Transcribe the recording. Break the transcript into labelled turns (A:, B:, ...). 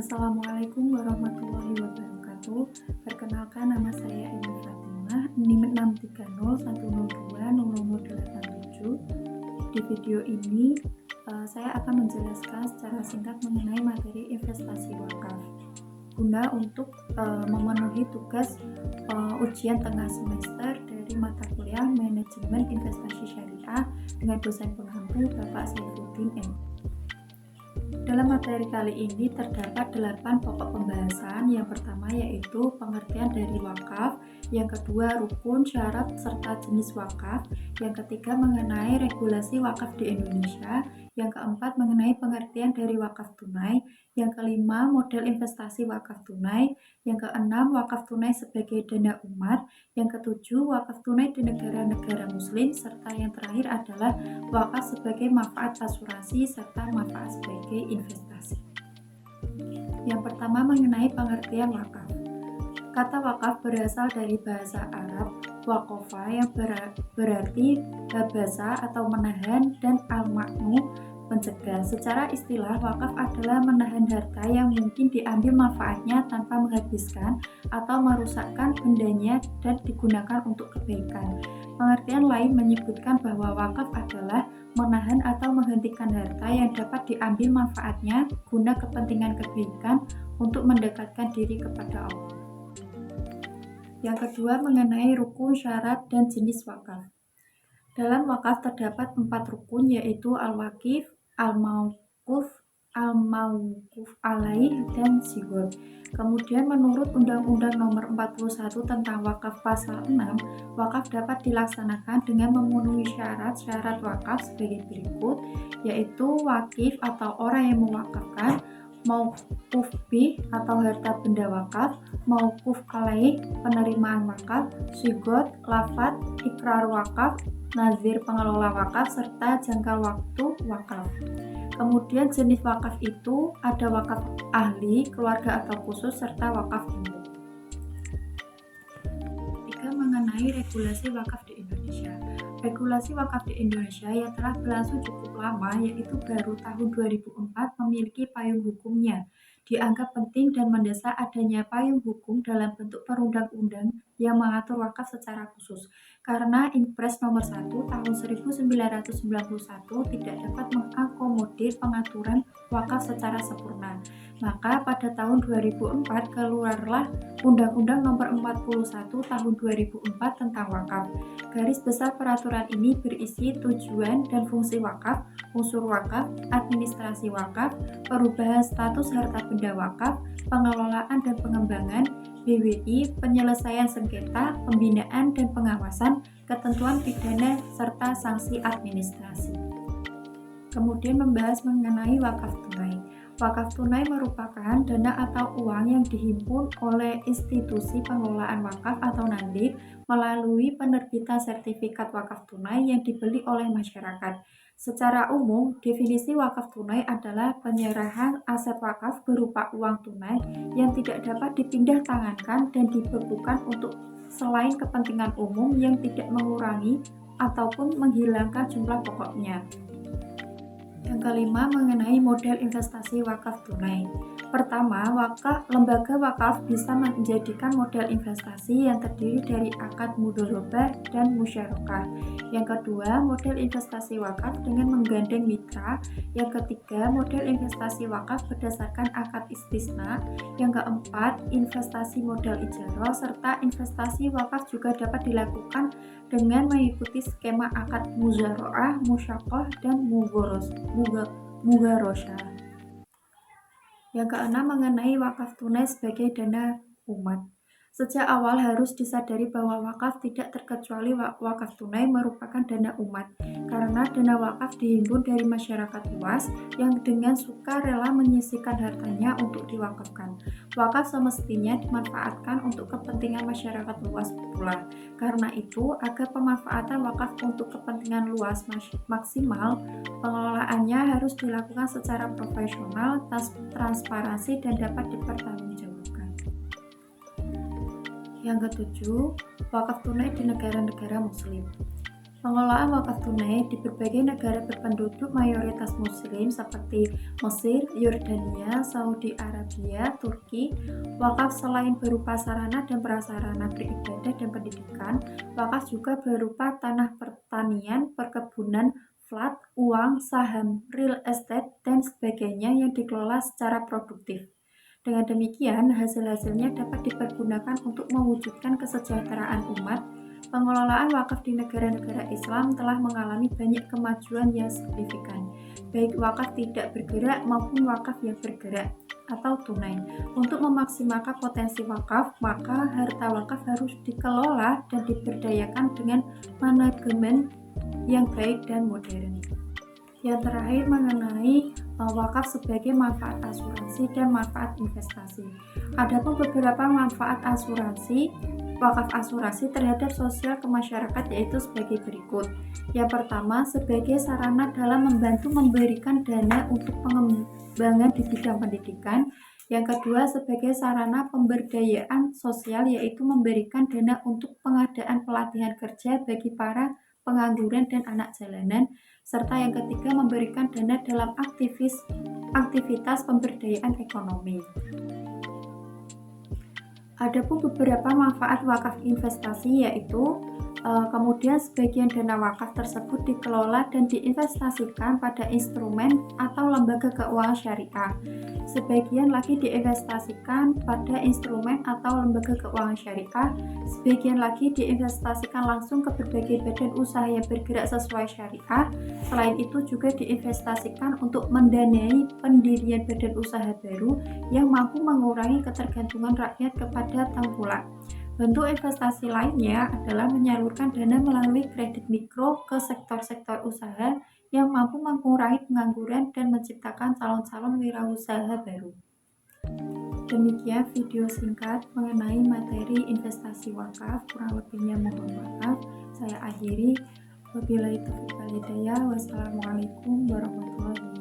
A: Assalamualaikum warahmatullahi wabarakatuh. Perkenalkan, nama saya Eni Fatimah, NIM 63021020087. Di video ini saya akan menjelaskan secara singkat mengenai materi investasi wakaf guna untuk memenuhi tugas ujian tengah semester dari mata kuliah Manajemen Investasi Syariah dengan dosen pengampu Bapak Saifuddin M. Dalam materi kali ini terdapat 8 pokok pembahasan. Yang pertama yaitu pengertian dari wakaf, yang kedua rukun, syarat, serta jenis wakaf, yang ketiga mengenai regulasi wakaf di Indonesia, yang keempat mengenai pengertian dari wakaf tunai, yang kelima model investasi wakaf tunai, yang keenam wakaf tunai sebagai dana umat, yang ketujuh wakaf tunai di negara-negara muslim, serta yang terakhir adalah wakaf sebagai manfaat asuransi serta manfaat sebagai investasi. Yang pertama mengenai pengertian wakaf. Kata wakaf berasal dari bahasa Arab waqafa yang berarti habasa atau menahan, dan al-maknu mencegah. Secara istilah, wakaf adalah menahan harta yang mungkin diambil manfaatnya tanpa menghabiskan atau merusakkan bendanya dan digunakan untuk kebaikan. Pengertian lain menyebutkan bahwa wakaf adalah menahan atau menghentikan harta yang dapat diambil manfaatnya guna kepentingan kebaikan untuk mendekatkan diri kepada Allah. Yang kedua mengenai rukun, syarat, dan jenis wakaf. Dalam wakaf terdapat 4 rukun, yaitu al-wakif, al-mauquf, al-mauquf alaih, dan sigur. Kemudian menurut Undang-Undang Nomor 41 tentang Wakaf Pasal 6, wakaf dapat dilaksanakan dengan memenuhi syarat-syarat wakaf sebagai berikut, yaitu wakif atau orang yang mewakafkan, mauquf bih atau harta benda wakaf, mauquf alaih penerimaan wakaf, sigot, lafat, ikrar wakaf, nazir pengelola wakaf, serta jangka waktu wakaf. Kemudian jenis wakaf itu ada wakaf ahli, keluarga atau khusus, serta wakaf umum. Tiga, mengenai regulasi wakaf di Indonesia. Regulasi wakaf di Indonesia yang telah berlangsung cukup lama, yaitu baru tahun 2004 memiliki payung hukumnya. Dianggap penting dan mendesak adanya payung hukum dalam bentuk perundang-undang yang mengatur wakaf secara khusus, karena Impres Nomor 1 Tahun 1991 tidak dapat mengakomodir pengaturan wakaf secara sempurna. Maka pada tahun 2004 keluarlah Undang-Undang Nomor 41 Tahun 2004 tentang wakaf. Garis besar peraturan ini berisi tujuan dan fungsi wakaf, unsur wakaf, administrasi wakaf, perubahan status harta benda wakaf, pengelolaan dan pengembangan, BWI, penyelesaian sengketa, pembinaan dan pengawasan, ketentuan pidana, serta sanksi administrasi. Kemudian membahas mengenai wakaf tunai. Wakaf tunai merupakan dana atau uang yang dihimpun oleh institusi pengelolaan wakaf atau nandik melalui penerbitan sertifikat wakaf tunai yang dibeli oleh masyarakat. Secara umum, definisi wakaf tunai adalah penyerahan aset wakaf berupa uang tunai yang tidak dapat dipindah tangankan dan dibekukan untuk selain kepentingan umum yang tidak mengurangi ataupun menghilangkan jumlah pokoknya. Yang kelima mengenai model investasi wakaf tunai. Pertama, lembaga wakaf bisa menjadikan model investasi yang terdiri dari akad mudharabah dan musyarakah. Yang kedua, model investasi wakaf dengan menggandeng mitra. Yang ketiga, model investasi wakaf berdasarkan akad istisna. Yang keempat, investasi modal ijarah, serta investasi wakaf juga dapat dilakukan dengan mengikuti skema akad muzaraah, musyaqqah, dan mugharashah. Yang keenam mengenai wakaf tunai sebagai dana umat. Sejak awal harus disadari bahwa wakaf tidak terkecuali wakaf tunai merupakan dana umat, karena dana wakaf dihimpun dari masyarakat luas yang dengan suka rela menyisihkan hartanya untuk diwakafkan. Wakaf semestinya dimanfaatkan untuk kepentingan masyarakat luas pula. Karena itu, agar pemanfaatan wakaf untuk kepentingan luas maksimal, pengelolaannya harus dilakukan secara profesional, transparansi, dan dapat dipertanggungjawabkan. Yang ketujuh, wakaf tunai di negara-negara muslim. Pengelolaan wakaf tunai di berbagai negara berpenduduk mayoritas muslim seperti Mesir, Yordania, Saudi Arabia, Turki. Wakaf selain berupa sarana dan prasarana beribadah dan pendidikan, wakaf juga berupa tanah pertanian, perkebunan, flat, uang, saham, real estate, dan sebagainya yang dikelola secara produktif. Dengan demikian, hasil-hasilnya dapat dipergunakan untuk mewujudkan kesejahteraan umat. Pengelolaan wakaf di negara-negara Islam telah mengalami banyak kemajuan yang signifikan, baik wakaf tidak bergerak maupun wakaf yang bergerak atau tunai. Untuk memaksimalkan potensi wakaf, maka harta wakaf harus dikelola dan diberdayakan dengan manajemen yang baik dan modern. Yang terakhir mengenai wakaf sebagai manfaat asuransi dan manfaat investasi. Adapun beberapa manfaat wakaf asuransi terhadap sosial kemasyarakat yaitu sebagai berikut. Yang pertama, sebagai sarana dalam membantu memberikan dana untuk pengembangan di bidang pendidikan. Yang kedua, sebagai sarana pemberdayaan sosial yaitu memberikan dana untuk pengadaan pelatihan kerja bagi para pengangguran dan anak jalanan. Serta yang ketiga, memberikan dana dalam aktivitas pemberdayaan ekonomi. Adapun beberapa manfaat wakaf investasi yaitu kemudian sebagian dana wakaf tersebut dikelola dan diinvestasikan pada instrumen atau lembaga keuangan syariah. Sebagian lagi diinvestasikan pada instrumen atau lembaga keuangan syariah. Sebagian lagi diinvestasikan langsung ke berbagai badan usaha yang bergerak sesuai syariah. Selain itu juga diinvestasikan untuk mendanai pendirian badan usaha baru yang mampu mengurangi ketergantungan rakyat kepada tengkulak. Bentuk investasi lainnya adalah menyalurkan dana melalui kredit mikro ke sektor-sektor usaha yang mampu mengurangi pengangguran dan menciptakan calon-calon wirausaha baru. Demikian video singkat mengenai materi investasi wakaf, kurang lebihnya mohon maaf. Saya akhiri. Wabillahi taufiq wal hidayah. Wassalamualaikum warahmatullahi wabarakatuh.